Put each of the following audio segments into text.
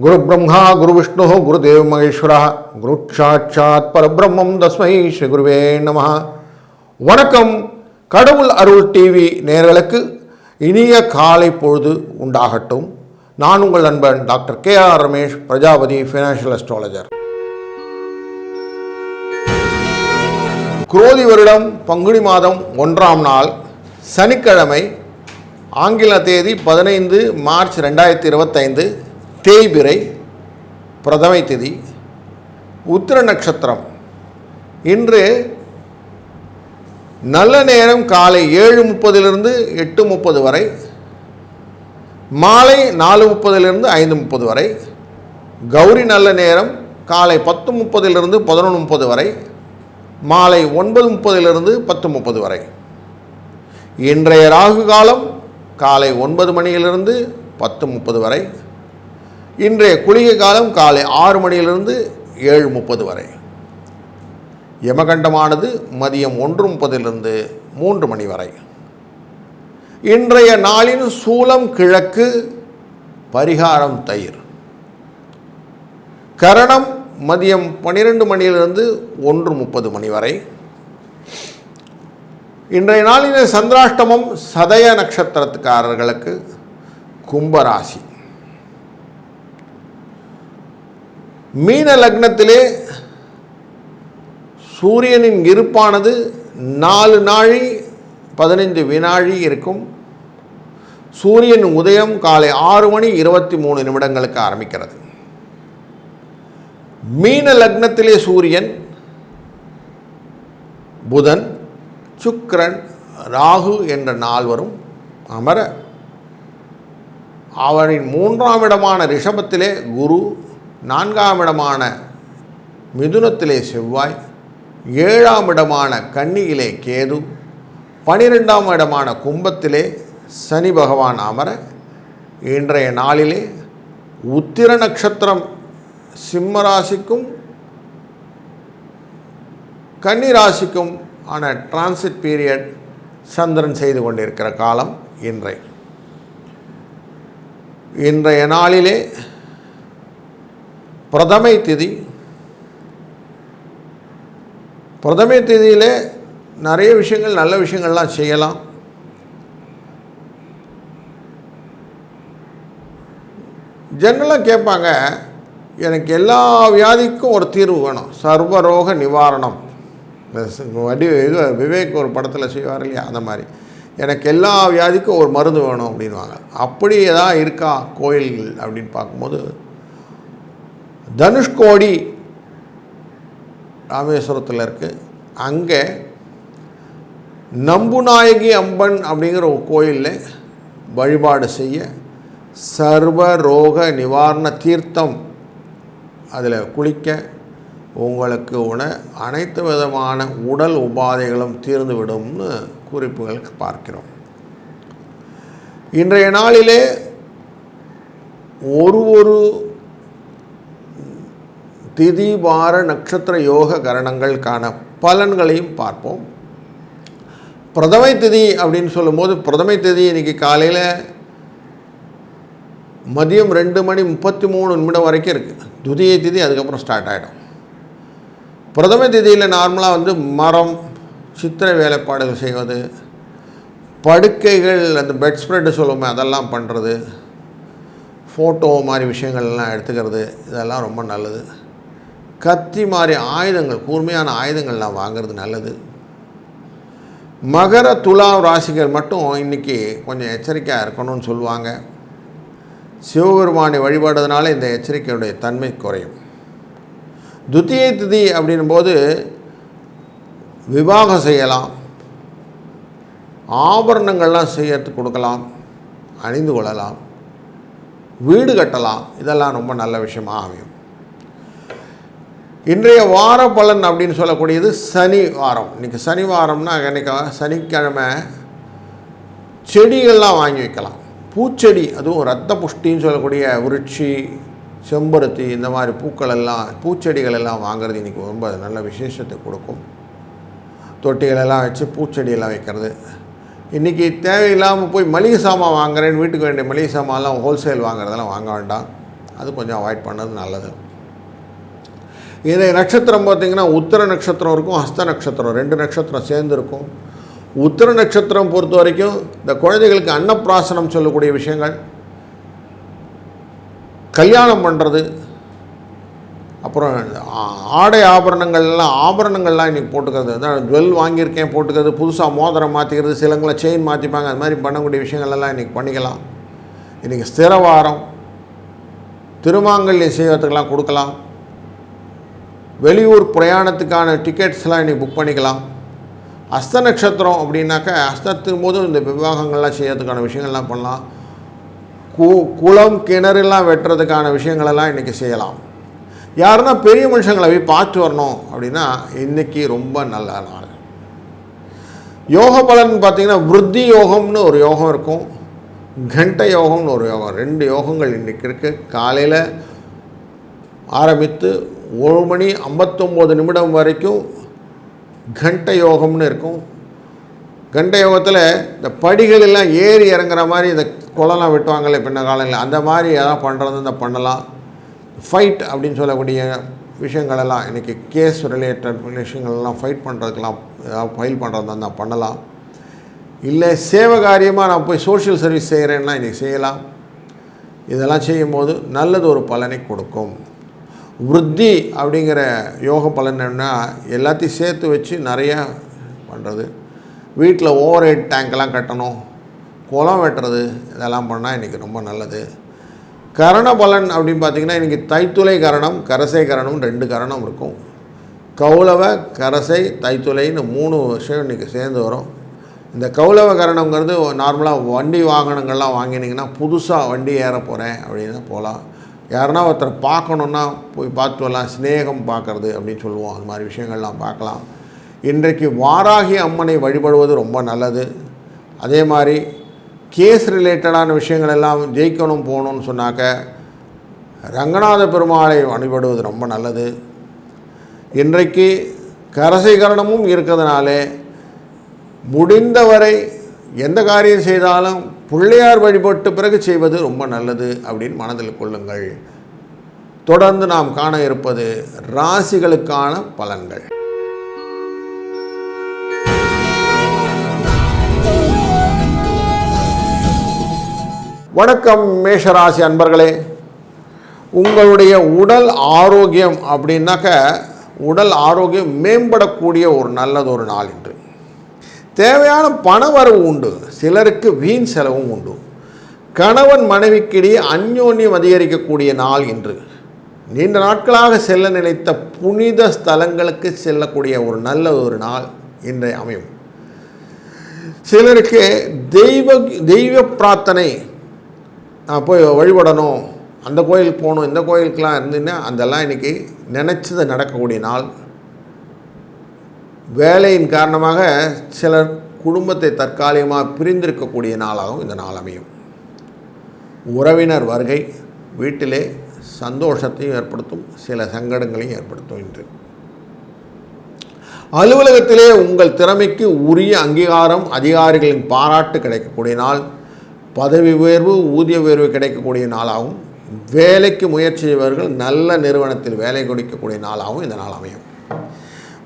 गुरु ब्रह्मा गुरु विष्णु गुरुदेव महेश्वर गुरु साक्षात् परब्रह्मं तस्मै श्री गुरुवे नमः. வணக்கம். கடவுள் அருள் டிவி நேயர்களுக்கு இனிய காலை பொழுது உண்டாகட்டும். நான் உங்கள் நண்பன் doctor KR Ramesh, Prajapati financial astrologer. குரோதி வருடம் பங்குனி மாதம் 1ஆம் நாள் சனிக்கிழமை, ஆங்கில தேதி 15 மார்ச் 2025, தேய்பிறை, பிரதமை திதி, உத்திர நட்சத்திரம். இன்று நல்ல நேரம் காலை 7:30 8:30 வரை, மாலை 4:30 5:30 வரை, கௌரி நல்ல நேரம் காலை 10:30 11:30 வரை, மாலை 9:30 10:30 வரை. இன்றைய ராகு காலம் காலை 9 மணியிலிருந்து 10:30 வரை. இன்றைய குளிகை காலம் காலை 6 மணியிலிருந்து 7:30 வரை. யமகண்டமானது மதியம் 1:30 3 மணி வரை. இன்றைய நாளின் சூலம் கிழக்கு, பரிகாரம் தயிர். கரணம் மதியம் 12 மணியிலிருந்து 1:30 மணி வரை. இன்றைய நாளின் சந்திராஷ்டமம் சதய நட்சத்திரத்துக்காரர்களுக்கு கும்பராசி. மீன லக்னத்திலே சூரியனின் இருப்பானது 4 நாழி 15 வினாழி இருக்கும். சூரியன் உதயம் காலை 6 மணி 23 நிமிடங்களுக்கு ஆரம்பிக்கிறது. மீன லக்னத்திலே சூரியன், புதன், சுக்கிரன், ராகு என்ற 4 அமர, அவரின் 3ஆம் இடமான ரிஷபத்திலே குரு, 4ஆம் இடமான மிதுனத்திலே செவ்வாய், 7ஆம் இடமான கன்னியிலே கேது, 12ஆம் இடமான கும்பத்திலே சனி பகவான் அமர, இன்றைய நாளிலே உத்திர நட்சத்திரம் சிம்ம ராசிக்கும் கன்னி ராசிக்கும் ஆன டிரான்சிட் பீரியட் சந்திரன் செய்து கொண்டிருக்கிற காலம் இன்றைய நாளிலே பிரதமை திதி. பிரதமை திதியிலே நிறைய விஷயங்கள், நல்ல விஷயங்கள்லாம் செய்யலாம். ஜென்ரலாக கேட்பாங்க, எனக்கு எல்லா வியாதிக்கும் ஒரு தீர்வு வேணும், சர்வரோக நிவாரணம். விவேக் ஒரு படத்தில் செய்வார் இல்லையா, அந்த மாதிரி எனக்கு எல்லா வியாதிக்கும் ஒரு மருந்து வேணும் அப்படின்வாங்க. அப்படி ஏதாவது இருக்கா கோயில்கள் அப்படின்னு பார்க்கும்போது, தனுஷ்கோடி ராமேஸ்வரத்தில் இருக்குது. அங்கே நம்புநாயகி அம்பன் அப்படிங்கிற ஒரு கோயிலில் வழிபாடு செய்ய சர்வரோக நிவாரண தீர்த்தம், அதில் குளிக்க உங்களுக்கு அனைத்து விதமான உடல் உபாதைகளும் தீர்ந்து விடும்னு குறிப்புகள் பார்க்கிறோம். இன்றைய நாளிலே ஒரு திதி வார நட்சத்திர யோக கரணங்களுக்கான பலன்களையும் பார்ப்போம். பிரதமை திதி அப்படின்னு சொல்லும்போது, பிரதமை திதி இன்றைக்கி காலையில் மதியம் 2 மணி 33 நிமிடம் வரைக்கும் இருக்குது. துதியை திதி அதுக்கப்புறம் ஸ்டார்ட் ஆகிடும். பிரதம திதியில் நார்மலாக மரம், சித்திரை வேலைப்பாடுகள் செய்வது, படுக்கைகள், அந்த பெட் ஸ்ப்ரெட்டு சொல்லுவோமே அதெல்லாம் பண்ணுறது, ஃபோட்டோ மாதிரி விஷயங்கள்லாம் எடுத்துக்கிறது, இதெல்லாம் ரொம்ப நல்லது. கத்தி மாதிரி ஆயுதங்கள், கூர்மையான ஆயுதங்கள்லாம் வாங்கிறது நல்லது. மகர துலா ராசிகள் மட்டும் இன்றைக்கி கொஞ்சம் எச்சரிக்கையாக இருக்கணும்னு சொல்லுவாங்க. சிவபெருமானை வழிபாடுறதுனால இந்த எச்சரிக்கையுடைய தன்மை குறையும். துத்தியை திதி அப்படின்போது விவாகம் செய்யலாம், ஆபரணங்கள்லாம் செய்யறதுக்கு கொடுக்கலாம், அணிந்து கொள்ளலாம், வீடு கட்டலாம். இதெல்லாம் ரொம்ப நல்ல விஷயமாக அமையும். இன்றைய வார பலன் அப்படின்னு சொல்லக்கூடியது சனி வாரம். இன்றைக்கி சனி வாரம்னா இன்றைக்கி சனிக்கிழமை செடிகள்லாம் வாங்கி வைக்கலாம். பூச்செடி, அதுவும் இரத்த புஷ்டின்னு சொல்லக்கூடிய விருட்சி, செம்பருத்தி, இந்த மாதிரி பூக்கள் எல்லாம், பூச்செடிகள் எல்லாம் வாங்கிறது இன்றைக்கி ரொம்ப நல்ல விசேஷத்தை கொடுக்கும். தொட்டிகளெல்லாம் வச்சு பூச்செடியெல்லாம் வைக்கிறது. இன்றைக்கி தேவையில்லாமல் போய் மளிகை சாமான் வாங்குறேன்னு வீட்டுக்கு வேண்டிய மளிகை சாமான்லாம் ஹோல்சேல் வாங்குறதெல்லாம் வாங்க வேண்டாம். அது கொஞ்சம் அவாய்ட் பண்ணது நல்லது. இதை நட்சத்திரம் பார்த்திங்கன்னா உத்திர நட்சத்திரம் இருக்கும், ஹஸ்த நட்சத்திரம் 2 நட்சத்திரம் சேர்ந்து இருக்கும். உத்திர நட்சத்திரம் பொறுத்த வரைக்கும் இந்த குழந்தைகளுக்கு அன்னப்பிராசனம் சொல்லக்கூடிய விஷயங்கள், கல்யாணம் பண்ணுறது, அப்புறம் ஆடை ஆபரணங்கள்லாம் இன்றைக்கி போட்டுக்கிறது, அதான் ஜுவல் வாங்கியிருக்கேன் போட்டுக்கிறது, புதுசாக மோதிரம் மாற்றிக்கிறது, சிலங்களை செயின் மாற்றிப்பாங்க, அது மாதிரி பண்ணக்கூடிய விஷயங்கள்லாம் இன்றைக்கி பண்ணிக்கலாம். இன்றைக்கி ஸ்திரவாரம், திருமாங்கல்யம் செய்வதற்கெல்லாம் கொடுக்கலாம். வெளியூர் பிரயாணத்துக்கான டிக்கெட்ஸ்லாம் இன்றைக்கி புக் பண்ணிக்கலாம். ஹஸ்த நட்சத்திரம் அப்படின்னாக்கா ஹஸ்தத்துக்கும் போதும் இந்த விவாகங்கள்லாம் செய்யறதுக்கான விஷயங்கள்லாம் பண்ணலாம். குளம் கிணறுலாம் வெட்டுறதுக்கான விஷயங்களெல்லாம் இன்றைக்கி செய்யலாம். யாருன்னா பெரிய மனுஷங்களை போய் பார்த்து வரணும் அப்படின்னா இன்றைக்கி ரொம்ப நல்ல நாள். யோக பலன் பார்த்திங்கன்னா விருத்தி யோகம்னு ஒரு யோகம் இருக்கும், கண்ட யோகம்னு ஒரு யோகம், 2 யோகங்கள் இன்றைக்கி இருக்குது. காலையில் ஆரம்பித்து 1:59 வரைக்கும் கண்ட யோகம்னு இருக்கும். கண்ட யோகத்தில் இந்த படிகளெல்லாம் ஏறி இறங்குற மாதிரி இந்த குளம்லாம் வெட்டுவாங்கள்ல பின்ன காலையில், அந்த மாதிரி எதாவது பண்ணுறது இந்த பண்ணலாம். ஃபைட் அப்படின்னு சொல்லக்கூடிய விஷயங்களெல்லாம் இன்றைக்கி கேஸ் ரிலேட்டட் விஷயங்கள்லாம் ஃபைட் பண்ணுறதுக்கெல்லாம் ஏதாவது ஃபைல் பண்ணுறது தான் பண்ணலாம். இல்லை சேவை காரியமாக நான் போய் சோஷியல் சர்வீஸ் செய்கிறேன்னா இன்றைக்கி செய்யலாம். இதெல்லாம் செய்யும்போது நல்லது ஒரு பலனை கொடுக்கும். விருத்தி அப்படிங்கிற யோக பலன் என்ன, எல்லாத்தையும் சேர்த்து வச்சு நிறையா பண்ணுறது, வீட்டில் ஓவர் ஹெட் டேங்க்லாம் கட்டணும், குளம் வெட்டுறது, இதெல்லாம் பண்ணால் இன்றைக்கி ரொம்ப நல்லது. கரண பலன் அப்படின்னு பார்த்திங்கன்னா இன்றைக்கி தைத்துளை கரணம், கரசை கரணம் 2 கரணம் இருக்கும். கௌளவ, கரசை, தைத்துளைன்னு 3 விஷயம் இன்றைக்கி சேர்ந்து வரும். இந்த கௌளவ கரணங்கிறது நார்மலாக வண்டி வாகனங்கள்லாம் வாங்கினீங்கன்னா புதுசாக வண்டி ஏற போகிறேன் அப்படின்னு போகலாம். யாருன்னா ஒருத்தரை பார்க்கணுன்னா போய் பார்த்து வரலாம். ஸ்நேகம் பார்க்குறது அப்படின்னு சொல்லுவோம், அது மாதிரி விஷயங்கள்லாம் பார்க்கலாம். இன்றைக்கு வாராகி அம்மனை வழிபடுவது ரொம்ப நல்லது. அதே மாதிரி கேஸ் ரிலேட்டடான விஷயங்கள் எல்லாம் ஜெயிக்கணும் போகணுன்னு சொன்னாக்க ரங்கநாத பெருமாளை வழிபடுவது ரொம்ப நல்லது. இன்றைக்கு கரசைகரணமும் இருக்கிறதுனாலே முடிந்தவரை எந்த காரியம் செய்தாலும் பிள்ளையார் வழிபட்டு பிறகு செய்வது ரொம்ப நல்லது அப்படின்னு மனதில் கொள்ளுங்கள். தொடர்ந்து நாம் காண இருப்பது ராசிகளுக்கான பலன்கள். வணக்கம் மேஷராசி அன்பர்களே. உங்களுடைய உடல் ஆரோக்கியம் அப்படின்னாக்க உடல் ஆரோக்கியம் மேம்படக்கூடிய ஒரு நல்லதொரு நாள் இன்று. தேவையான பண வரவு உண்டு, சிலருக்கு வீண் செலவும் உண்டு. கணவன் மனைவிக்கிடையே அந்யோன்யம் அதிகரிக்கக்கூடிய நாள் இன்று. நீண்ட நாட்களாக செல்ல நினைத்த புனித ஸ்தலங்களுக்கு செல்லக்கூடிய ஒரு நல்ல ஒரு நாள் இன்றைய அமையும். சிலருக்கு தெய்வ பிரார்த்தனை போய் வழிபடணும், அந்த கோயிலுக்கு போகணும், இந்த கோயிலுக்கெலாம் இருந்துன்னா அதெல்லாம் இன்றைக்கி நினச்சது நடக்கக்கூடிய நாள். வேலையின் காரணமாக சிலர் குடும்பத்தை தற்காலிகமாக பிரிந்திருக்கக்கூடிய நாளாகவும் இந்த நாள் அமையும். உறவினர் வருகை வீட்டிலே சந்தோஷத்தையும் ஏற்படுத்தும், சில சங்கடங்களையும் ஏற்படுத்தும். இன்று அலுவலகத்திலே உங்கள் திறமைக்கு உரிய அங்கீகாரம், அதிகாரிகளின் பாராட்டு கிடைக்கக்கூடிய நாள். பதவி உயர்வு, ஊதிய உயர்வு கிடைக்கக்கூடிய நாளாகவும், வேலைக்கு முயற்சி செய்பவர்கள் நல்ல நிறுவனத்தில் வேலை கொடுக்கக்கூடிய நாளாகவும் இந்த நாள் அமையும்.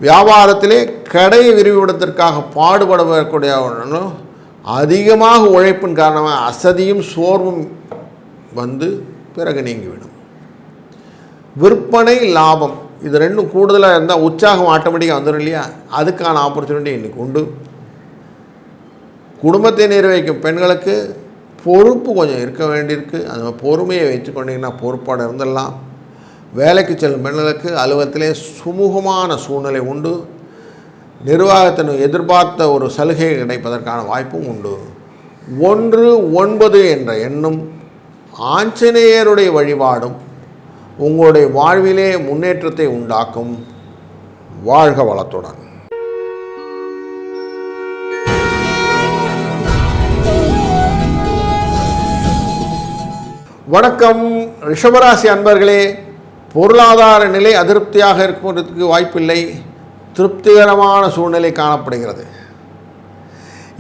வியாபாரத்திலே கடையை விரிவுபடுத்துவதற்காக பாடுபடக்கூடிய அதிகமாக உழைப்பின் காரணமாக அசதியும் சோர்வும் வந்து பிறகு நீங்கிவிடும். விற்பனை, லாபம் இது 2 கூடுதலாக இருந்தால் உற்சாகம் ஆட்டோமேட்டிக்காக வந்துடும் இல்லையா, அதுக்கான ஆப்பர்ச்சுனிட்டி இன்றைக்கி உண்டு. குடும்பத்தை நிர்வகிக்கும் பெண்களுக்கு பொறுப்பு கொஞ்சம் இருக்க வேண்டியிருக்கு, அந்த பொறுமையை வச்சுக்கொண்டிங்கன்னா பொறுப்பாடு இருந்துடலாம். வேலைக்கு செல்லும் பெண்களுக்கு அலுவலகத்திலே சுமூகமான சூழ்நிலை உண்டு. நிர்வாகத்தின் எதிர்பார்த்த ஒரு சலுகை கிடைப்பதற்கான வாய்ப்பும் உண்டு. 19 என்ற எண்ணும் ஆஞ்சநேயருடைய வழிபாடும் உங்களுடைய வாழ்விலே முன்னேற்றத்தை உண்டாக்கும். வாழ்க வளத்துடன். வணக்கம் ரிஷபராசி அன்பர்களே. பொருளாதார நிலை அதிருப்தியாக இருப்பதற்கு வாய்ப்பில்லை, திருப்திகரமான சூழ்நிலை காணப்படுகிறது.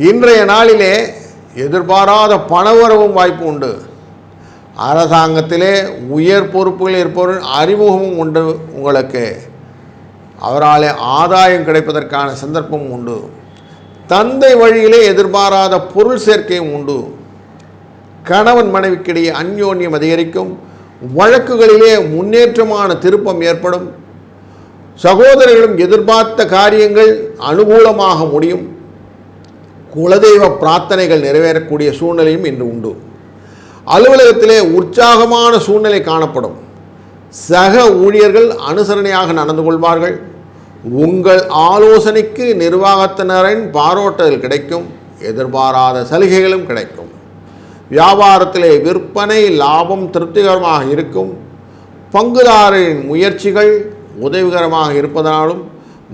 இன்றைய நாளிலே எதிர்பாராத பணவரவும் வாய்ப்பு உண்டு. அரசாங்கத்திலே உயர் பொறுப்புகள் இருப்பவர்கள் அறிமுகமும் உண்டு. உங்களுக்கு அவராலே ஆதாயம் கிடைப்பதற்கான சந்தர்ப்பம் உண்டு. தந்தை வழியிலே எதிர்பாராத பொருள் சேர்க்கையும் உண்டு. கணவன் மனைவிக்கிடையே அந்யோன்யம் அதிகரிக்கும். வழக்குகளிலே முன்னேற்றமான திருப்பம் ஏற்படும். சகோதரர்களும் எதிர்பார்த்த காரியங்கள் அனுகூலமாக முடியும். குலதெய்வ பிரார்த்தனைகள் நிறைவேறக்கூடிய சூழ்நிலையும் இன்று உண்டு. அலுவலகத்திலே உற்சாகமான சூழ்நிலை காணப்படும். சக ஊழியர்கள் அனுசரணையாக நடந்து கொள்வார்கள். உங்கள் ஆலோசனைக்கு நிர்வாகத்தினரின் பாராட்டுதல் கிடைக்கும். எதிர்பாராத சலுகைகளும் கிடைக்கும். வியாபாரத்திலே விற்பனை லாபம் திருப்திகரமாக இருக்கும். பங்குதாரரின் முயற்சிகள் உதவிகரமாக இருப்பதனாலும்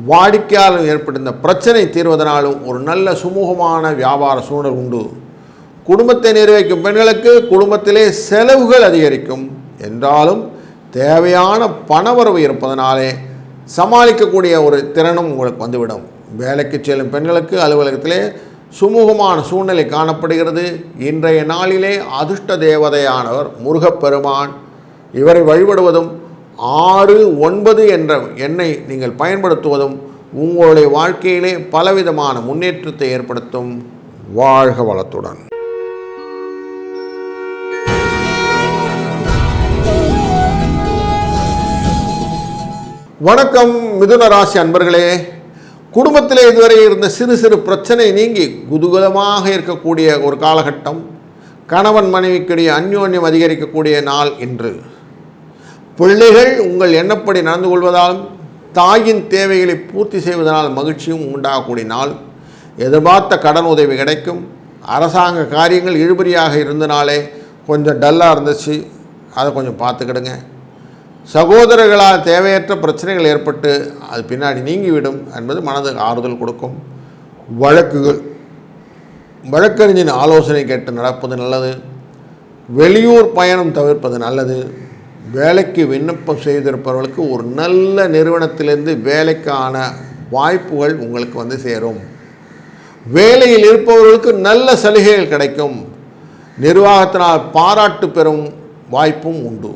வாடிக்கையாளர் ஏற்பட்டிருந்த பிரச்சனை தீர்வதனாலும் ஒரு நல்ல சுமூகமான வியாபார சூழல் உண்டு. குடும்பத்தை நிர்வகிக்கும் பெண்களுக்கு குடும்பத்திலே செலவுகள் அதிகரிக்கும். என்றாலும் தேவையான பணவரவு இருப்பதனாலே சமாளிக்கக்கூடிய ஒரு திறனும் உங்களுக்கு வந்துவிடும். வேலைக்கு செல்லும் பெண்களுக்கு அலுவலகத்திலே சுமூகமான சூழ்நிலை காணப்படுகிறது. இன்றைய நாளிலே அதிர்ஷ்ட தேவதையானவர் முருகப்பெருமான். இவரை வழிபடுவதும் 6-9 என்ற எண்ணை நீங்கள் பயன்படுத்துவதும் உங்களுடைய வாழ்க்கையிலே பலவிதமான முன்னேற்றத்தை ஏற்படுத்தும். வாழ்க வளத்துடன். வணக்கம் மிதுன ராசி அன்பர்களே. குடும்பத்தில் இதுவரை இருந்த சிறு சிறு பிரச்சனை நீங்கி குதூகலமாக இருக்கக்கூடிய ஒரு காலகட்டம். கணவன் மனைவிக்கிடையே அந்யோன்யம் அதிகரிக்கக்கூடிய நாள் இன்று. பிள்ளைகள் உங்கள் எண்ணப்படி நடந்து கொள்வதாலும் தாயின் தேவைகளை பூர்த்தி செய்வதனால் மகிழ்ச்சியும் உண்டாகக்கூடிய நாள். எதிர்பார்த்த கடன் உதவி கிடைக்கும். அரசாங்க காரியங்கள் இழுபறியாக இருந்தனாலே கொஞ்சம் டல்லாக இருந்துச்சு, அதை கொஞ்சம் பார்த்துக்கிடுங்க. சகோதரர்களால் தேவையற்ற பிரச்சனைகள் ஏற்பட்டு அது பின்னாடி நீங்கிவிடும் என்பது மனதுக்கு ஆறுதல் கொடுக்கும். வழக்கறிஞரின் ஆலோசனை கேட்டு நடப்பது நல்லது. வெளியூர் பயணம் தவிர்ப்பது நல்லது. வேலைக்கு விண்ணப்பம் செய்திருப்பவர்களுக்கு ஒரு நல்ல நிறுவனத்திலிருந்து வேலைக்கான வாய்ப்புகள் உங்களுக்கு வந்து சேரும். வேலையில் இருப்பவர்களுக்கு நல்ல சலுகைகள் கிடைக்கும். நிர்வாகத்தினால் பாராட்டு பெறும் வாய்ப்பும் உண்டு.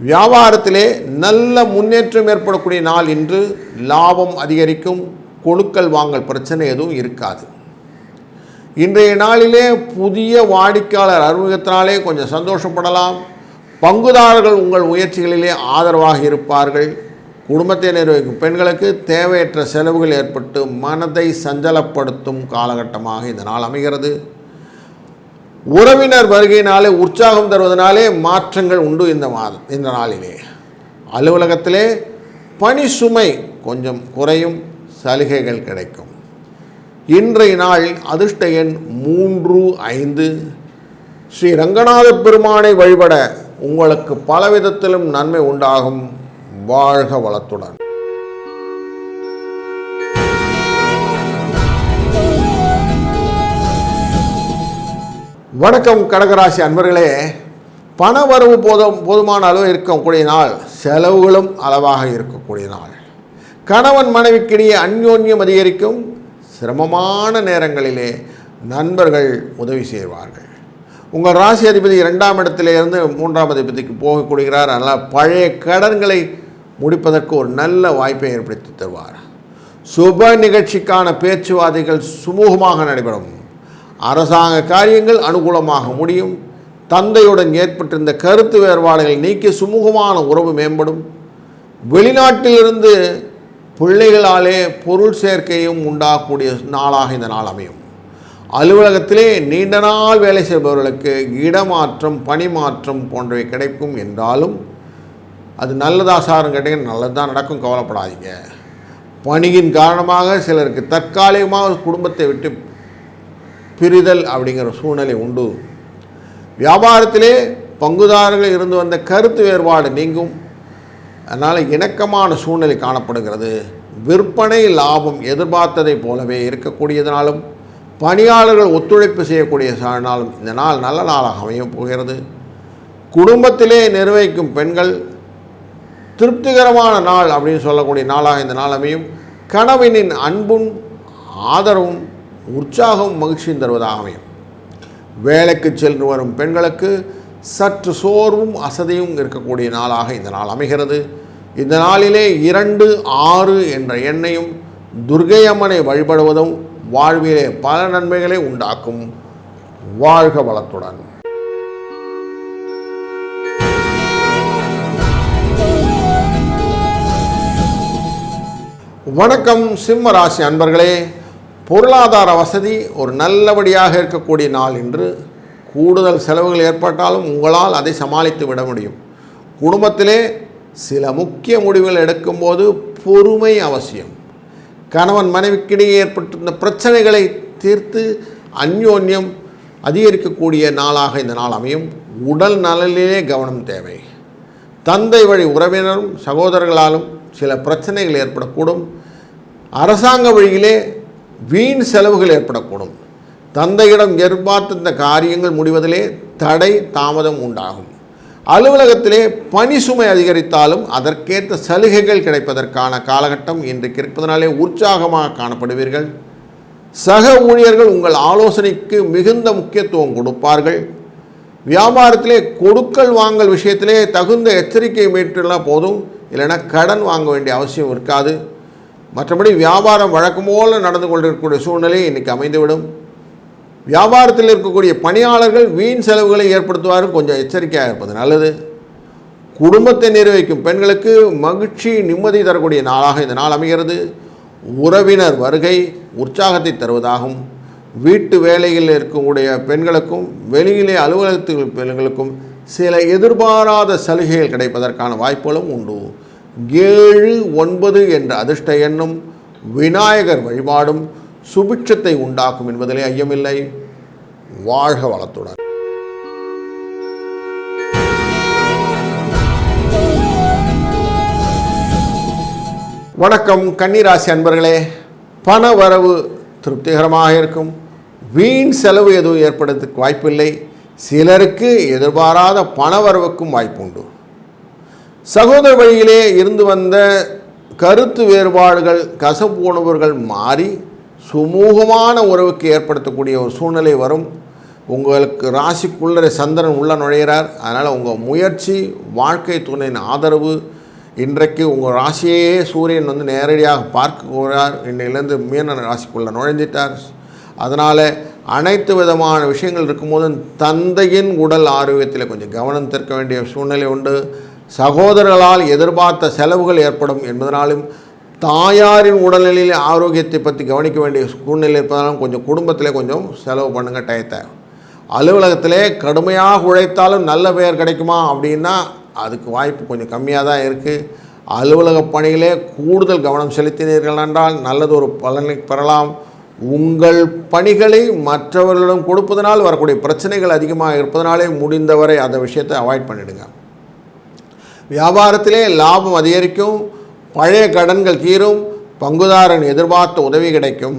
வியாபாரத்திலே நல்ல முன்னேற்றம் ஏற்படக்கூடிய நாள் இன்று. லாபம் அதிகரிக்கும். கொடுக்கல் வாங்கல் பிரச்சனை எதுவும் இருக்காது. இன்றைய நாளிலே புதிய வாடிக்கையாளர் அறிமுகத்தினாலே கொஞ்சம் சந்தோஷப்படலாம். பங்குதாரர்கள் உங்கள் முயற்சிகளிலே ஆதரவாக இருப்பார்கள். குடும்பத்தை நிர்வகிக்கும் பெண்களுக்கு தேவையற்ற செலவுகள் ஏற்பட்டு மனதை சஞ்சலப்படுத்தும் காலகட்டமாக இந்த நாள் அமைகிறது. உறவினர் வருகையினாலே உற்சாகம் தருவதனாலே மாற்றங்கள் உண்டு. இந்த நாளிலே அலுவலகத்திலே பணி சுமை கொஞ்சம் குறையும். சலுகைகள் கிடைக்கும். இன்றைய நாள் அதிர்ஷ்ட எண் 3-5. ஸ்ரீ ரங்கநாத பெருமானை வழிபட உங்களுக்கு பலவிதத்திலும் நன்மை உண்டாகும். வாழ்க வளத்துடன். வணக்கம் கடகராசி அன்பர்களே. பணவரவு போதுமான அளவு இருக்கக்கூடிய நாள். செலவுகளும் அளவாக இருக்கக்கூடிய நாள். கணவன் மனைவிக்கிடையே அந்யோன்யம் அதிகரிக்கும். சிரமமான நேரங்களிலே நண்பர்கள் உதவி செய்வார்கள். உங்கள் ராசி அதிபதி 2ஆம் இடத்திலிருந்து 3ஆம் அதிபதிக்கு போகக்கூடியார். அதனால் பழைய கடன்களை முடிப்பதற்கு ஒரு நல்ல வாய்ப்பை ஏற்படுத்தி தருவார். சுப நிகழ்ச்சிக்கான பேச்சுவார்த்தைகள் சுமூகமாக நடைபெறும். அரசாங்க காரியங்கள் அனுகூலமாக முடியும். தந்தையுடன் ஏற்பட்டிருந்த கருத்து வேறுபாடுகள் நீக்கி சுமூகமான உறவு மேம்படும். வெளிநாட்டிலிருந்து பிள்ளைகளாலே பொருள் சேர்க்கையும் உண்டாகக்கூடிய நாளாக இந்த நாள் அமையும். அலுவலகத்திலே நீண்ட நாள் வேலை செய்பவர்களுக்கு இடமாற்றம் பணிமாற்றம் போன்றவை கிடைக்கும். என்றாலும் அது நல்லதா சார்னு கேட்டிங்கன்னா நல்லது தான் நடக்கும், கவலைப்படாதீங்க. பணியின் காரணமாக சிலருக்கு தற்காலிகமாக குடும்பத்தை விட்டு பிரிதல் அப்படிங்கிற சூழ்நிலை உண்டு. வியாபாரத்திலே பங்குதாரர்கள் இருந்து வந்த கருத்து வேறுபாடு நீங்கும். அதனால் இணக்கமான சூழ்நிலை காணப்படுகிறது. விற்பனை லாபம் எதிர்பார்த்ததை போலவே இருக்கக்கூடியதனாலும் பணியாளர்கள் ஒத்துழைப்பு செய்யக்கூடிய நாளும் இந்த நாள் நல்ல நாளாக அமையப் போகிறது. குடும்பத்திலே நிர்வகிக்கும் பெண்கள் திருப்திகரமான நாள் அப்படின்னு சொல்லக்கூடிய நாளாக இந்த நாள் அமையும். கணவனின் அன்பும் ஆதரவும் உற்சாகமும் மகிழ்ச்சியும் தருவதாக அமையும். வேலைக்கு சென்று வரும் பெண்களுக்கு சற்று சோர்வும் அசதியும் இருக்கக்கூடிய நாளாக இந்த நாள் அமைகிறது. இந்த நாளிலே 2-6 என்ற எண்ணையும் துர்க்கை அம்மனை வழிபடுவதும் வாழ்விலே பல நன்மைகளை உண்டாக்கும். வாழ்க வளத்துடன். வணக்கம் சிம்ம ராசி அன்பர்களே. பொருளாதார வசதி ஒரு நல்லபடியாக இருக்கக்கூடிய நாள் என்று கூடுதல் செலவுகள் ஏற்பட்டாலும் உங்களால் அதை சமாளித்து விட முடியும். குடும்பத்திலே சில முக்கிய முடிவுகள் எடுக்கும்போது பொறுமை அவசியம். கணவன் மனைவிக்கிடையே ஏற்பட்டிருந்த பிரச்சனைகளை தீர்த்து அந்யோன்யம் அதிகரிக்கக்கூடிய நாளாக இந்த நாள் அமையும். உடல் நலனிலே கவனம் தேவை. தந்தை வழி உறவினரும் சகோதரர்களாலும் சில பிரச்சனைகள் ஏற்படக்கூடும். அரசாங்க வழியிலே வீண் செலவுகள் ஏற்படக்கூடும். தந்தையிடம் எதிர்பார்த்த காரியங்கள் முடிவதிலே தடை தாமதம் உண்டாகும். அலுவலகத்திலே பணி சுமை அதிகரித்தாலும் அதற்கேற்ற சலுகைகள் கிடைப்பதற்கான காலகட்டம் இன்றைக்கு இருப்பதனாலே உற்சாகமாக காணப்படுவீர்கள். சக ஊழியர்கள் உங்கள் ஆலோசனைக்கு மிகுந்த முக்கியத்துவம் கொடுப்பார்கள். வியாபாரத்திலே கொடுக்கல் வாங்கல் விஷயத்திலே தகுந்த எச்சரிக்கை மேற்கொள்ளா போதும், இல்லைன்னா கடன் வாங்க வேண்டிய அவசியம் இருக்காது. மற்றபடி வியாபாரம் வழக்கம் போல நடந்து கொண்டிருக்கக்கூடிய சூழ்நிலை இன்றைக்கி அமைந்துவிடும். வியாபாரத்தில் இருக்கக்கூடிய பணியாளர்கள் வீண் செலவுகளை ஏற்படுத்துவார்கள். கொஞ்சம் எச்சரிக்கையாக இருப்பது நல்லது. குடும்பத்தை நிர்வகிக்கும் பெண்களுக்கு மகிழ்ச்சி நிம்மதி தரக்கூடிய நாளாக இந்த நாள் அமைகிறது. உறவினர் வருகை உற்சாகத்தை தருவதாகும். வீட்டு வேலைகளில் இருக்கக்கூடிய பெண்களுக்கும் வெளியிலே அலுவலகத்தில் பெண்களுக்கும் சில எதிர்பாராத சலுகைகள் கிடைப்பதற்கான வாய்ப்புகளும் உண்டு. 7-9 என்ற அதிர்ஷ்ட எண்ணும் விநாயகர் வழிபாடும் சுபிட்சத்தை உண்டாக்கும் என்பதிலே ஐயமில்லை. வாழ்க வளத்துடன். வணக்கம் கன்னிராசி அன்பர்களே. பண வரவு திருப்திகரமாக இருக்கும். வீண் செலவு எதுவும் ஏற்படுறதுக்கு வாய்ப்பில்லை. சிலருக்கு எதிர்பாராத பண வரவுக்கும் வாய்ப்புண்டு. சகோதர வழியிலே இருந்து வந்த கருத்து வேறுபாடுகள் கசப்பு உணர்வுகள் மாறி சுமூகமான உறவுக்கு ஏற்படுத்தக்கூடிய ஒரு சூழ்நிலை வரும். உங்களுக்கு ராசிக்குள்ளே சந்திரன் உள்ள நுழைகிறார். அதனால் உங்கள் முயற்சி, வாழ்க்கை துணையின் ஆதரவு, இன்றைக்கு உங்கள் ராசியையே சூரியன் நேரடியாக பார்க்க போகிறார். இன்னையிலேருந்து மீன ராசிக்குள்ளே நுழைஞ்சிட்டார். அதனால் அனைத்து விதமான விஷயங்கள் இருக்கும்போது தந்தையின் உடல் ஆரோக்கியத்தில் கொஞ்சம் கவனம் திருக்க வேண்டிய சூழ்நிலை உண்டு. சகோதரர்களால் எதிர்பார்த்த செலவுகள் ஏற்படும் என்பதனாலும் தாயாரின் உடல்நிலையில் ஆரோக்கியத்தை பற்றி கவனிக்க வேண்டிய சூழ்நிலை இருப்பதாலும் கொஞ்சம் குடும்பத்தில் கொஞ்சம் செலவு பண்ணுங்கள் டயத்தை. அலுவலகத்திலே கடுமையாக உழைத்தாலும் நல்ல பெயர் கிடைக்குமா அப்படின்னா அதுக்கு வாய்ப்பு கொஞ்சம் கம்மியாக தான் இருக்குது. அலுவலக பணிகளே கூடுதல் கவனம் செலுத்தினீர்கள் என்றால் நல்லது ஒரு பலனை பெறலாம். உங்கள் பணிகளை மற்றவர்களிடம் கொடுப்பதனால் வரக்கூடிய பிரச்சனைகள் அதிகமாக இருப்பதனாலே முடிந்தவரை அந்த விஷயத்தை அவாய்ட் பண்ணிவிடுங்க. வியாபாரத்திலே லாபம் அதிகரிக்கும். பழைய கடன்கள் தீரும். பங்குதாரன் எதிர்பார்த்த உதவி கிடைக்கும்.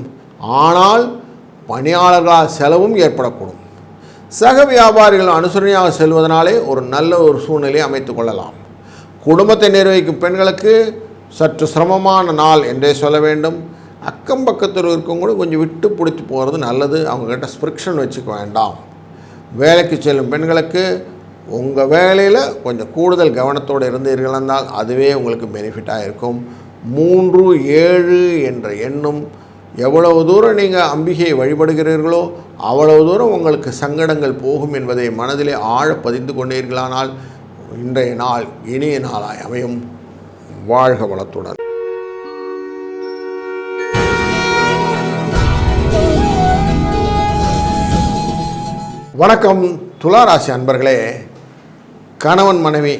ஆனால் பணியாளர்களால் செலவும் ஏற்படக்கூடும். சக வியாபாரிகள் அனுசரணையாக செல்வதனாலே ஒரு நல்ல ஒரு சூழ்நிலையை அமைத்து கொள்ளலாம். குடும்பத்தை நிர்வகிக்கும் பெண்களுக்கு சற்று சிரமமான நாள் என்றே சொல்ல வேண்டும். அக்கம் பக்கத்தில் இருக்கவங்க கொஞ்சம் விட்டு பிடிச்சி போகிறது நல்லது. அவங்கக்கிட்ட ஸ்பிரிக்ஷன் வச்சுக்க வேண்டாம். வேலைக்கு செல்லும் பெண்களுக்கு உங்கள் வேலையில் கொஞ்சம் கூடுதல் கவனத்தோடு இருந்தீர்கள் என்றால் அதுவே உங்களுக்கு பெனிஃபிட்டாக இருக்கும். 3-7 என்ற எண்ணும் எவ்வளவு தூரம் நீங்கள் அம்பிகையை வழிபடுகிறீர்களோ அவ்வளவு தூரம் உங்களுக்கு சங்கடங்கள் போகும் என்பதை மனதிலே ஆழ பதிந்து கொண்டீர்களானால் இன்றைய நாள் இனிய நாளாய் அமையும். வாழ்க வளத்துடன். வணக்கம் துளாராசி அன்பர்களே. கணவன் மனைவி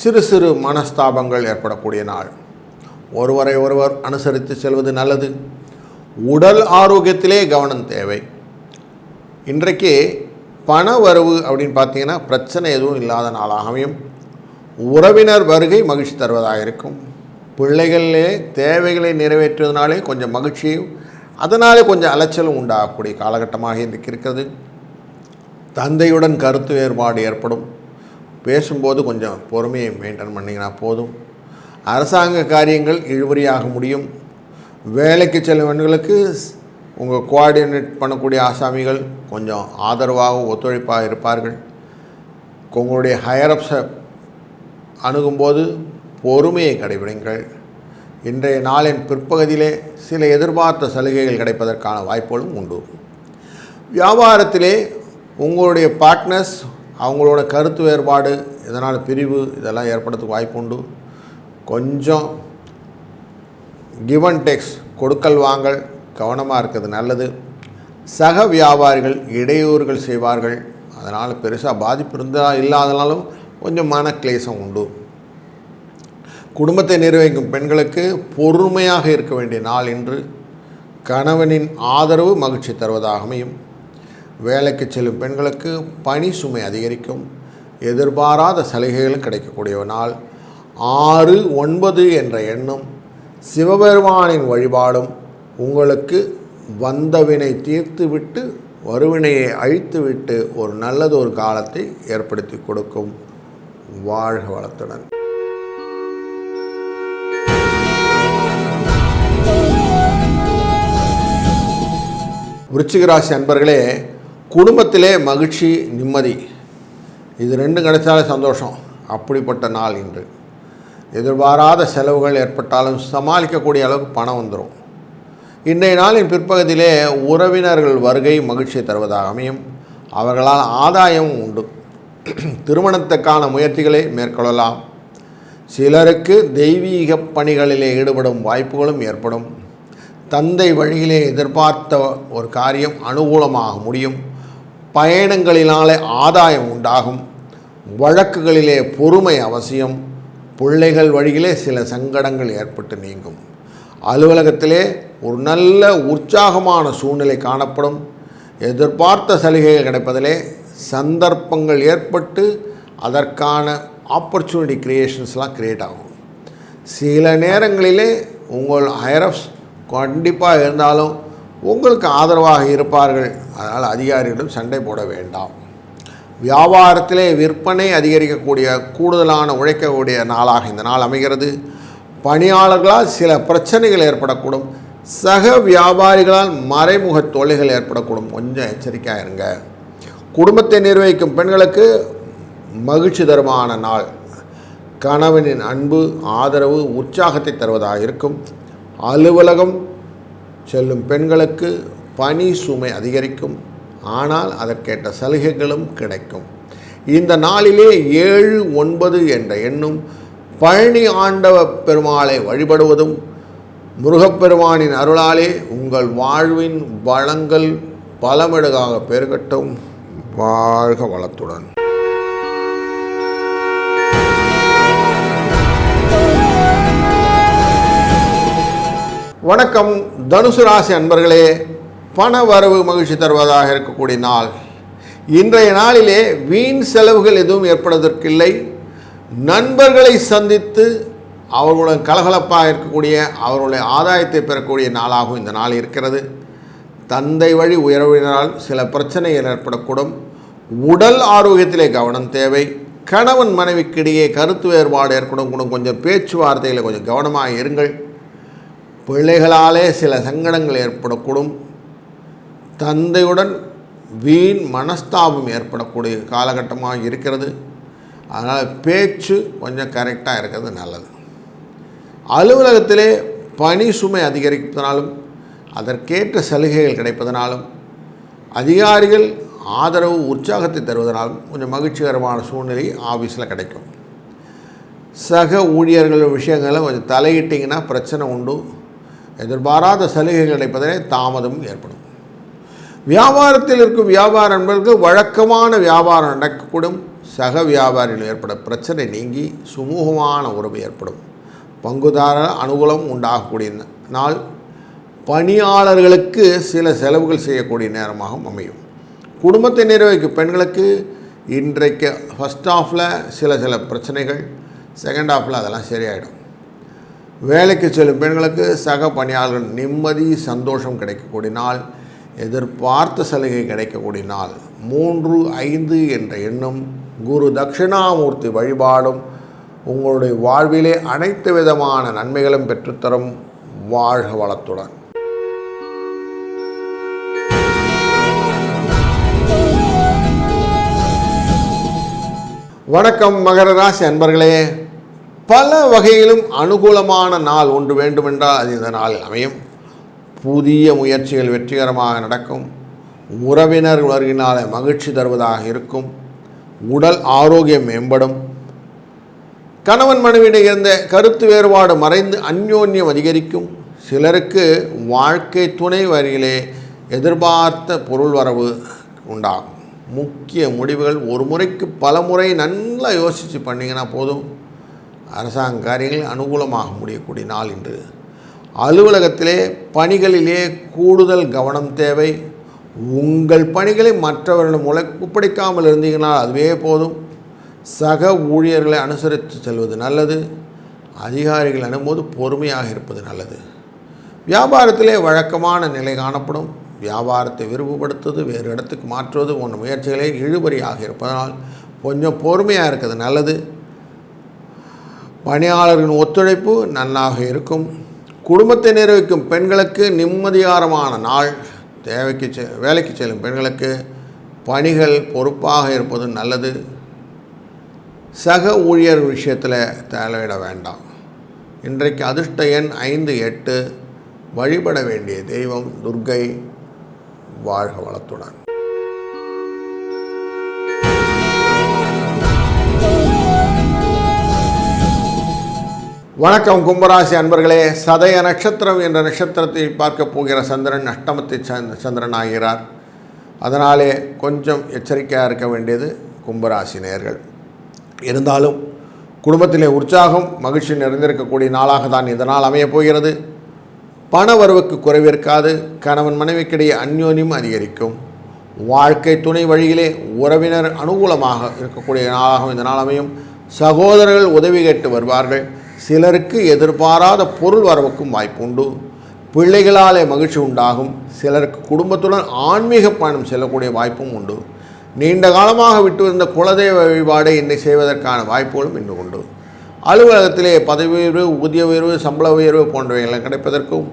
சிறு சிறு மனஸ்தாபங்கள் ஏற்படக்கூடிய நாள். ஒருவரை ஒருவர் அனுசரித்து செல்வது நல்லது. உடல் ஆரோக்கியத்திலே கவனம் தேவை. இன்றைக்கு பண வரவு அப்படின்னு பார்த்தீங்கன்னா பிரச்சனை எதுவும் இல்லாத நாளாக அமையும். உறவினர் வருகை மகிழ்ச்சி தருவதாக இருக்கும். பிள்ளைகளிலே தேவைகளை நிறைவேற்றுவதனாலே கொஞ்சம் மகிழ்ச்சியும் அதனாலே கொஞ்சம் அலைச்சலும் உண்டாகக்கூடிய காலகட்டமாக இன்றைக்கு இருக்கிறது. தந்தையுடன் கருத்து வேறுபாடு ஏற்படும். பேசும்போது கொஞ்சம் பொறுமையை மெயின்டைன் பண்ணிங்கன்னா போதும். அரசாங்க காரியங்கள் இழுபறியாக முடியும். வேலைக்கு செல்லும் பெண்களுக்கு உங்கள் கோஆர்டினேட் பண்ணக்கூடிய ஆசாமிகள் கொஞ்சம் ஆதரவாக ஒத்துழைப்பாக இருப்பார்கள். உங்களுடைய ஹையரப்ஸை அணுகும்போது பொறுமையை கடைபிடிங்கள். இன்றைய நாளின் பிற்பகுதியிலே சில எதிர்பார்த்த சலுகைகள் கிடைப்பதற்கான வாய்ப்புகளும் உண்டு. வியாபாரத்திலே உங்களுடைய பார்ட்னர்ஸ் அவங்களோட கருத்து வேறுபாடு, இதனால் பிரிவு, இதெல்லாம் ஏற்படுறதுக்கு வாய்ப்பு உண்டு. கொஞ்சம் கிவ் அண்ட் டேக்ஸ், கொடுக்கல் வாங்கல் கவனமாக இருக்கிறது நல்லது. சக வியாபாரிகள் இடையூறுகள் செய்வார்கள். அதனால் பெருசாக பாதிப்பு இருந்தால் இல்லாதனாலும் கொஞ்சம் மனக்லேசம் உண்டு. குடும்பத்தை நிர்வகிக்கும் பெண்களுக்கு பொறுமையாக இருக்க வேண்டிய நாள் இன்று. கணவனின் ஆதரவு மகிழ்ச்சி தருவதாக அமையும். வேலைக்கு செல்லும் பெண்களுக்கு பணி சுமை அதிகரிக்கும். எதிர்பாராத சலுகைகள் கிடைக்கக்கூடிய நாள். 6, 9 என்ற எண்ணும் சிவபெருமானின் வழிபாடும் உங்களுக்கு வந்தவினை தீர்த்துவிட்டு வருவினையை அழித்துவிட்டு ஒரு நல்லதொரு காலத்தை ஏற்படுத்தி கொடுக்கும். வாழ்க வளத்துடன். விருச்சிக ராசி அன்பர்களே, குடும்பத்திலே மகிழ்ச்சி, நிம்மதி, இது ரெண்டும் கிடைச்சாலே சந்தோஷம். அப்படிப்பட்ட நாள் இன்று. எதிர்பாராத செலவுகள் ஏற்பட்டாலும் சமாளிக்கக்கூடிய அளவுக்கு பணம் வந்துடும். இன்றைய நாளின் பிற்பகுதியிலே உறவினர்கள் வருகை மகிழ்ச்சியை தருவதாக அமையும். அவர்களால் ஆதாயமும் உண்டு. திருமணத்துக்கான முயற்சிகளை மேற்கொள்ளலாம். சிலருக்கு தெய்வீக பணிகளிலே ஈடுபடும் வாய்ப்புகளும் ஏற்படும். தந்தை வழியிலே எதிர்பார்த்த ஒரு காரியம் அனுகூலமாக முடியும். பயணங்களினாலே ஆதாயம் உண்டாகும். வழக்குகளிலே பொறுமை அவசியம். பிள்ளைகள் வழியிலே சில சங்கடங்கள் ஏற்பட்டு நீங்கும். அலுவலகத்திலே ஒரு நல்ல உற்சாகமான சூழ்நிலை காணப்படும். எதிர்பார்த்த சலுகைகள் கிடைப்பதிலே சந்தர்ப்பங்கள் ஏற்பட்டு அதற்கான ஆப்பர்ச்சுனிட்டி கிரியேஷன்ஸ்லாம் க்ரியேட் ஆகும். சில நேரங்களிலே உங்கள் ஹையரப்ஸ் கண்டிப்பாக இருந்தாலும் உங்களுக்கு ஆதரவாக இருப்பார்கள். அதனால் அதிகாரிகளிடம் சண்டை போட வேண்டாம். வியாபாரத்திலே விற்பனை அதிகரிக்கக்கூடிய, கூடுதலான உழைக்கக்கூடிய நாளாக இந்த நாள் அமைகிறது. பணியாளர்களால் சில பிரச்சனைகள் ஏற்படக்கூடும். சக வியாபாரிகளால் மறைமுக தொல்லைகள் ஏற்படக்கூடும். கொஞ்சம் எச்சரிக்கையாக இருங்க. குடும்பத்தை நிர்வகிக்கும் பெண்களுக்கு மகிழ்ச்சி தருமான நாள். கணவனின் அன்பு, ஆதரவு, உற்சாகத்தை தருவதாக இருக்கும். அலுவலகம் செல்லும் பெண்களுக்கு பணி சுமை அதிகரிக்கும். ஆனால் அதற்கேற்ற சலுகைகளும் கிடைக்கும். இந்த நாளிலே 7, 9 என்ற எண்ணும் பழனி ஆண்டவ பெருமாளை வழிபடுவதும் முருகப்பெருமானின் அருளாலே உங்கள் வாழ்வின் வளங்கள் பலமடங்காக பெருகட்டும். வாழ்க வளத்துடன். வணக்கம் தனுசு ராசி அன்பர்களே, பண வரவு மகிழ்ச்சி தருவதாக இருக்கக்கூடிய நாள். இன்றைய நாளிலே வீண் செலவுகள் எதுவும் ஏற்படுவதற்கில்லை. நண்பர்களை சந்தித்து அவர்களுடன் கலகலப்பாக இருக்கக்கூடிய, அவர்களுடைய ஆதாயத்தை பெறக்கூடிய நாளாகவும் இந்த நாள் இருக்கிறது. தந்தை வழி உறவினரால் சில பிரச்சனைகள் ஏற்படக்கூடும். உடல் ஆரோக்கியத்திலே கவனம் தேவை. கணவன் மனைவிக்கிடையே கருத்து வேறுபாடு ஏற்படக்கூடும். கொஞ்சம் பேச்சுவார்த்தையில் கொஞ்சம் கவனமாக இருங்கள். பிள்ளைகளாலே சில சங்கடங்கள் ஏற்படக்கூடும். தந்தையுடன் வீண் மனஸ்தாபம் ஏற்படக்கூடிய காலகட்டமாக இருக்கிறது. அதனால் பேச்சு கொஞ்சம் கரெக்டாக இருக்கிறது நல்லது. அலுவலகத்திலே பணி சுமை அதிகரிப்பதனாலும் அதற்கேற்ற சலுகைகள் கிடைப்பதனாலும் அதிகாரிகள் ஆதரவு, உற்சாகத்தை தருவதனாலும் கொஞ்சம் மகிழ்ச்சிகரமான சூழ்நிலை ஆஃபீஸில் கிடைக்கும். சக ஊழியர்கள் விஷயங்களை கொஞ்சம் தலையிட்டிங்கன்னா பிரச்சனை உண்டு. எதிர்பாராத சலுகைகள் கிடைப்பதிலே தாமதம் ஏற்படும். வியாபாரத்தில் இருக்கும் வியாபார நண்பர்களுக்கு வழக்கமான வியாபாரம் நடக்கக்கூடும். சக வியாபாரிகள் ஏற்பட பிரச்சனை நீங்கி சுமூகமான உறவு ஏற்படும். பங்குதார அனுகூலம் உண்டாகக்கூடிய நாள். பணியாளர்களுக்கு சில செலவுகள் செய்யக்கூடிய நேரமாக அமையும். குடும்பத்தை நிர்வகிக்கும் பெண்களுக்கு இன்றைக்கு ஃபஸ்ட் ஹாஃபில் சில பிரச்சனைகள், செகண்ட் ஹாஃபில் அதெல்லாம் சரியாயிடும். வேலைக்கு செல்லும் பெண்களுக்கு சக பணியாளர்கள் நிம்மதி, சந்தோஷம் கிடைக்கக்கூடிய நாள். எதிர்பார்த்த சலுகை கிடைக்கக்கூடிய நாள். 3, 5 என்ற எண்ணும் குரு தட்சிணாமூர்த்தி வழிபாடும் உங்களுடைய வாழ்விலே அனைத்து விதமான நன்மைகளும் பெற்றுத்தரும். வாழ்க வளத்துடன். வணக்கம் மகர ராசி அன்பர்களே. பல வகையிலும் அனுகூலமான நாள் ஒன்று வேண்டுமென்றால் அது இந்த நாளில் அமையும். புதிய முயற்சிகள் வெற்றிகரமாக நடக்கும். உறவினர் வருகினால மகிழ்ச்சி தருவதாக இருக்கும். உடல் ஆரோக்கியம் மேம்படும். கணவன் மனைவியிடையே இருந்த கருத்து வேறுபாடு மறைந்து அந்யோன்யம் அதிகரிக்கும். சிலருக்கு வாழ்க்கை துணை வரியிலே எதிர்பார்த்த பொருள் வரவு உண்டாகும். முக்கிய முடிவுகள் ஒரு முறைக்கு பல முறை நல்லா யோசித்து பண்ணிங்கன்னா போதும். அரசாங்க காரியங்கள் அனுகூலமாக முடியக்கூடிய நாள் இன்று. அலுவலகத்திலே பணிகளிலே கூடுதல் கவனம் தேவை. உங்கள் பணிகளை மற்றவர்களிடம் ஒப்படைக்காமல் இருந்தீங்கனால் அதுவே போதும். சக ஊழியர்களை அனுசரித்து செல்வது நல்லது. அதிகாரிகள் அணும்போது பொறுமையாக இருப்பது நல்லது. வியாபாரத்திலே வழக்கமான நிலை காணப்படும். வியாபாரத்தை விரிவுபடுத்துவது, வேறு இடத்துக்கு மாற்றுவது போன்ற முயற்சிகளே இழுபறியாக இருப்பதனால் கொஞ்சம் பொறுமையாக இருக்கிறது நல்லது. பணியாளர்களின் ஒத்துழைப்பு நன்னாக இருக்கும். குடும்பத்தை நிர்வகிக்கும் பெண்களுக்கு நிம்மதிகரமான நாள். வேலைக்கு செல்லும் பெண்களுக்கு பணிகள் பொறுப்பாக இருப்பது நல்லது. சக ஊழியர் விஷயத்தில் தலையிட வேண்டாம். இன்றைக்கு அதிர்ஷ்ட எண் 5, 8. வழிபட வேண்டிய தெய்வம் துர்க்கை. வாழ்க வளத்துடன். வணக்கம் கும்பராசி அன்பர்களே. சதய நட்சத்திரம் என்ற நட்சத்திரத்தை பார்க்க போகிற சந்திரன் அஷ்டமத்தை சந்திரன் ஆகிறார். அதனாலே கொஞ்சம் எச்சரிக்கையாக இருக்க வேண்டியது கும்பராசி நேயர்கள். இருந்தாலும் குடும்பத்திலே உற்சாகம் மகிழ்ச்சி நிறைந்திருக்கக்கூடிய நாளாக தான் இந்த நாள் அமையப் போகிறது. பண வரவுக்கு குறைவிருக்காது. கணவன் மனைவிக்கிடையே அந்யோன்யம் அதிகரிக்கும். வாழ்க்கை துணை வழியிலே உறவினர் அனுகூலமாக இருக்கக்கூடிய நாளாகவும் இந்த நாள் அமையும். சகோதரர்கள் உதவி கேட்டு வருவார்கள். சிலருக்கு எதிர்பாராத பொருள் வரவுக்கும் வாய்ப்பு உண்டு. பிள்ளைகளாலே மகிழ்ச்சி உண்டாகும். சிலருக்கு குடும்பத்துடன் ஆன்மீக பயணம் செல்லக்கூடிய வாய்ப்பும் உண்டு. நீண்ட காலமாக விட்டு வந்த குலதெய்வ வழிபாடை இன்றை செய்வதற்கான வாய்ப்புகளும் இன்று உண்டு. அலுவலகத்திலே பதவி உயர்வு, ஊதிய உயர்வு, சம்பள உயர்வு போன்றவைகள் கிடைப்பதற்கும்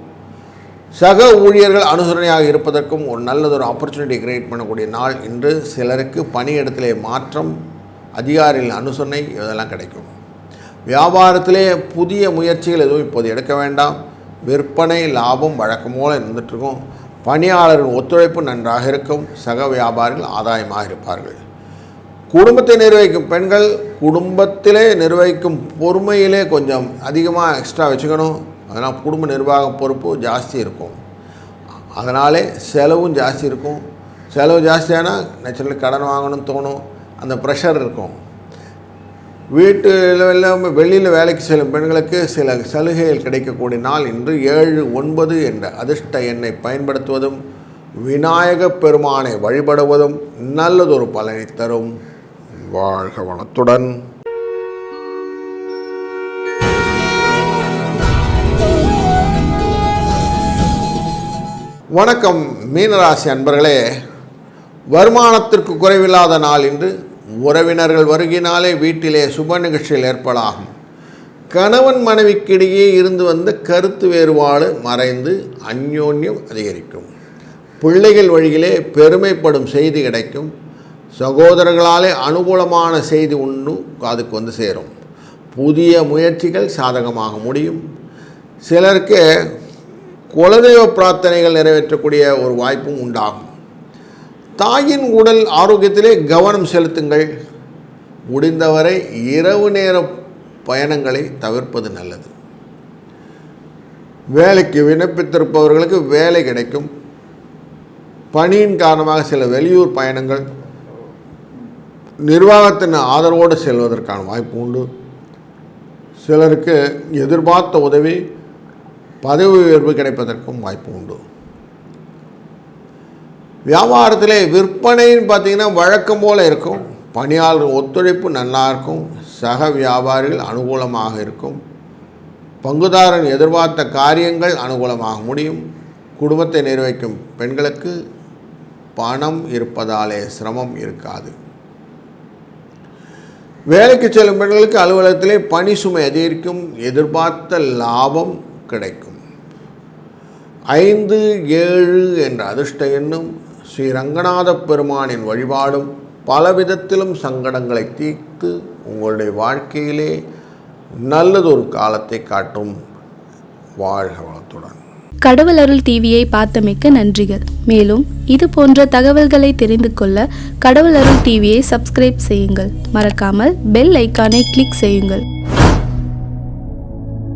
சக ஊழியர்கள் அனுசரணையாக இருப்பதற்கும் ஒரு நல்லதொரு ஆப்பர்ச்சுனிட்டி கிரியேட் பண்ணக்கூடிய நாள் இன்று. சிலருக்கு பணியிடத்திலே மாற்றம், அதிகாரிகளின் அனுசரணை இதெல்லாம் கிடைக்கும். வியாபாரத்திலே புதிய முயற்சிகள் எதுவும் இப்போது எடுக்க வேண்டாம். விற்பனை லாபம் வழக்கம் போல இருந்துகிட்ருக்கும். பணியாளர்கள் ஒத்துழைப்பு நன்றாக இருக்கும். சக வியாபாரிகள் ஆதாயமாக இருப்பார்கள். குடும்பத்தை நிர்வகிக்கும் பெண்கள் குடும்பத்திலே நிர்வகிக்கும் பொறுமையிலே கொஞ்சம் அதிகமாக எக்ஸ்ட்ரா வச்சுக்கணும். அதனால் குடும்ப நிர்வாக பொறுப்பு ஜாஸ்தி இருக்கும். அதனாலே செலவும் ஜாஸ்தி இருக்கும். செலவு ஜாஸ்தியானால் நேச்சுரலி கடன் வாங்கணும்னு தோணும். அந்த ப்ரெஷர் இருக்கும். வீட்டில் இல்லாமல் வெளியில் வேலைக்கு செல்லும் பெண்களுக்கு சில சலுகைகள் கிடைக்கக்கூடிய நாள் இன்று. 7, 9 என்ற அதிர்ஷ்ட எண்ணை பயன்படுத்துவதும் விநாயகப் பெருமானை வழிபடுவதும் நல்லதொரு பலனை தரும். வாழ்க வளத்துடன். வணக்கம் மீனராசி அன்பர்களே. வருமானத்திற்கு குறைவில்லாத நாள் இன்று. உறவினர்கள் வருகினாலே வீட்டிலே சுப நிகழ்ச்சிகள் ஏற்படாகும். கணவன் மனைவிக்கிடையே இருந்து வந்த கருத்து வேறுபாடு மறைந்து அந்யோன்யம் அதிகரிக்கும். பிள்ளைகள் வழியிலே பெருமைப்படும் செய்தி கிடைக்கும். சகோதரர்களாலே அனுகூலமான செய்தி ஒன்று அதுக்கு வந்து சேரும். புதிய முயற்சிகள் சாதகமாக முடியும். சிலருக்கு குலதெய்வ பிரார்த்தனைகள் நிறைவேற்றக்கூடிய ஒரு வாய்ப்பும் உண்டாகும். தாயின் உடல் ஆரோக்கியத்திலே கவனம் செலுத்துங்கள். முடிந்தவரை இரவு நேர பயணங்களை தவிர்ப்பது நல்லது. வேலைக்கு விண்ணப்பித்திருப்பவர்களுக்கு வேலை கிடைக்கும். பணியின் காரணமாக சில வெளியூர் பயணங்கள், நிர்வாகத்தின் ஆதரவோடு செல்வதற்கான வாய்ப்பு உண்டு. சிலருக்கு எதிர்பார்த்த உதவி, பதவி உயர்வு கிடைப்பதற்கும் வாய்ப்பு உண்டு. வியாபாரத்திலே விற்பனைன்னு பார்த்திங்கன்னா வழக்கம் போல் இருக்கும். பணியாளர் ஒத்துழைப்பு நல்லா இருக்கும். சக வியாபாரிகள் அனுகூலமாக இருக்கும். பங்குதாரன் எதிர்பார்த்த காரியங்கள் அனுகூலமாக முடியும். குடும்பத்தை நிர்வகிக்கும் பெண்களுக்கு பணம் இருப்பதாலே சிரமம் இருக்காது. வேலைக்கு செல்லும் பெண்களுக்கு அலுவலகத்திலே பணி சுமை அதிகரிக்கும். எதிர்பார்த்த லாபம் கிடைக்கும். 5, 7 என்ற அதிர்ஷ்ட எண்ணும் ஸ்ரீ ரங்கநாத பெருமானின் வழிபாடும் பலவிதத்திலும் சங்கடங்களை தீர்த்து உங்களுடைய வாழ்க்கையிலே நல்லதொரு காலத்தை காட்டும். வாழ்க வளத்துடன். கடவுள் அருள் டிவியை பார்த்தமைக்க நன்றிகள். மேலும் இது போன்ற தகவல்களை தெரிந்து கொள்ள கடவுள் அருள் டிவியை சப்ஸ்கிரைப் செய்யுங்கள். மறக்காமல் பெல் ஐக்கானை கிளிக் செய்யுங்கள்.